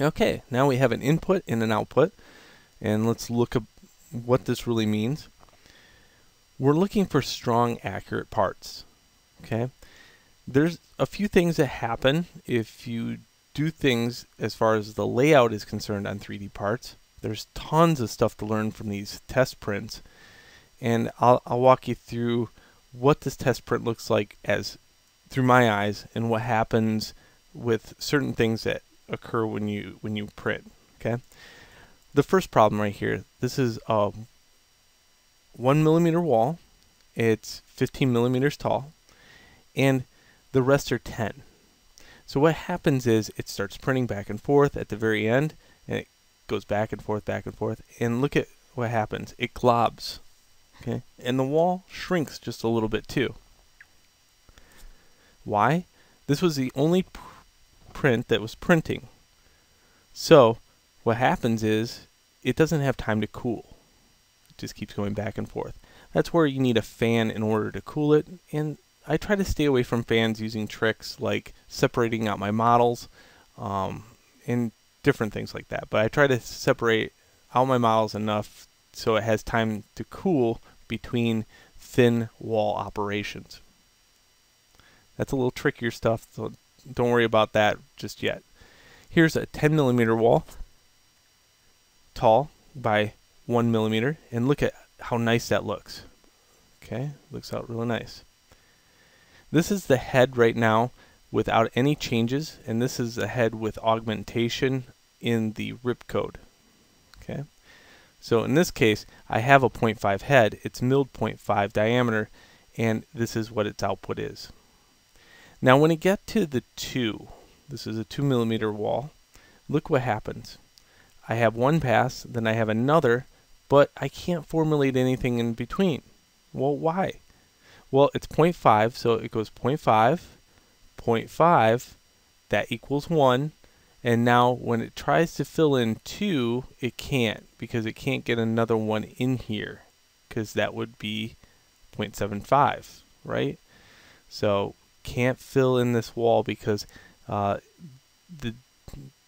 Okay, now we have an input and an output, and let's look at what this really means. We're looking for strong, accurate parts. Okay, there's a few things that happen if you do things as far as the layout is concerned on 3D parts. There's tons of stuff to learn from these test prints, and I'll walk you through what this test print looks like as through my eyes, and what happens with certain things that occur when you print. Okay, the first problem right here. This is a 1mm wall. It's 15 millimeters tall, and the rest are 10. So what happens is it starts printing back and forth at the very end, and it goes back and forth, and look at what happens. It globs, okay, and the wall shrinks just a little bit too. Why? This was the only print that was printing. So what happens is it doesn't have time to cool. It just keeps going back and forth. That's where you need a fan in order to cool it, and I try to stay away from fans using tricks like separating out my models and different things like that. But I try to separate out my models enough so it has time to cool between thin wall operations. That's a little trickier stuff, so don't worry about that just yet. Here's a 10 millimeter wall, tall by 1 millimeter, and look at how nice that looks. Okay, looks out really nice. This is the head right now without any changes, and this is the head with augmentation in the rip code. Okay, so in this case I have a 0.5 head. It's milled 0.5 diameter, and this is what its output is. Now when you get to the 2, this is a 2 millimeter wall, look what happens. I have one pass, then I have another, but I can't formulate anything in between. Well, why? Well, it's 0.5, so it goes 0.5, 0.5, that equals 1, and now when it tries to fill in 2, it can't, because it can't get another one in here, because that would be 0.75, right? So can't fill in this wall because the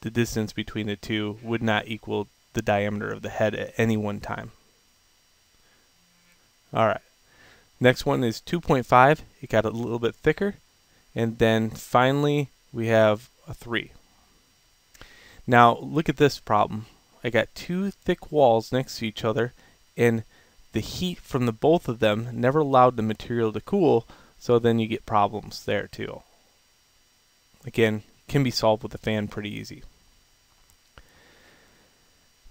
distance between the two would not equal the diameter of the head at any one time. Alright, next one is 2.5. It got a little bit thicker, and then finally we have a 3. Now look at this problem. I got two thick walls next to each other, and the heat from the both of them never allowed the material to cool, so then you get problems there too. Again, can be solved with a fan pretty easy.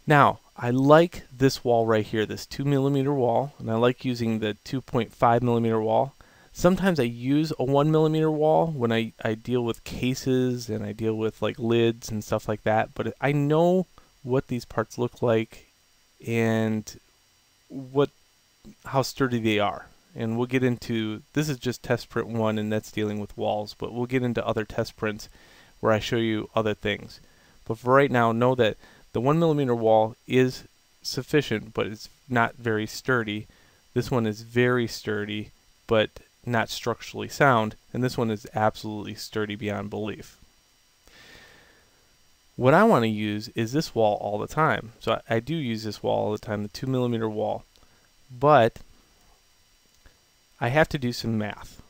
Now, I like this wall right here, this 2 millimeter wall, and I like using the 2.5 millimeter wall. Sometimes I use a 1 millimeter wall when I deal with cases and I deal with like lids and stuff like that, but I know what these parts look like and how sturdy they are. And we'll get into, this is just test print 1, and that's dealing with walls, but we'll get into other test prints where I show you other things. But for right now, know that the 1 millimeter wall is sufficient, but it's not very sturdy. This one is very sturdy, but not structurally sound, and this one is absolutely sturdy beyond belief. What I want to use is this wall all the time. So I do use this wall all the time, the 2 millimeter wall, but I have to do some math.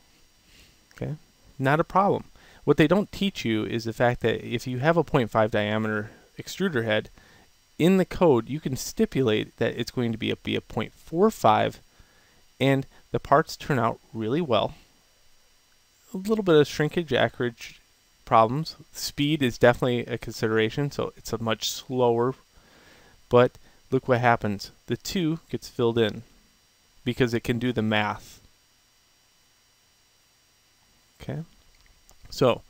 Okay, not a problem. What they don't teach you is the fact that if you have a 0.5 diameter extruder head, in the code you can stipulate that it's going to be a 0.45, and the parts turn out really well. A little bit of shrinkage, acreage problems. Speed is definitely a consideration, so it's a much slower, but look what happens. The 2 gets filled in because it can do the math. Okay, so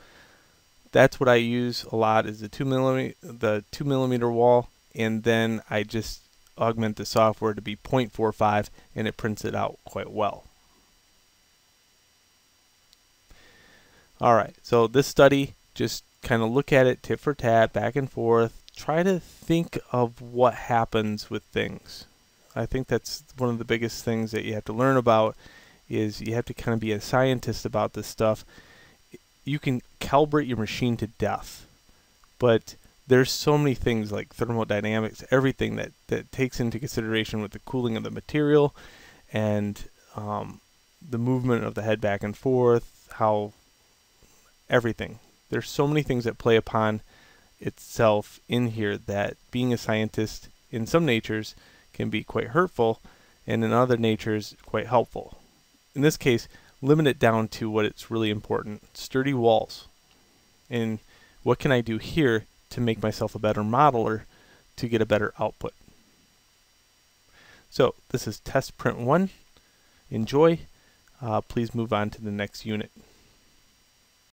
that's what I use a lot, is the 2 millimeter wall, and then I just augment the software to be 0.45, and it prints it out quite well. Alright, so this study, just kind of look at it tit for tat, back and forth, try to think of what happens with things. I think that's one of the biggest things that you have to learn about, is you have to kind of be a scientist about this stuff. You can calibrate your machine to death, but there's so many things like thermodynamics, everything that takes into consideration with the cooling of the material and the movement of the head back and forth, how everything. There's so many things that play upon itself in here that being a scientist in some natures can be quite hurtful and in other natures quite helpful. In this case, limit it down to what it's really important: sturdy walls. And what can I do here to make myself a better modeler to get a better output? So this is test print 1. Enjoy. Please move on to the next unit.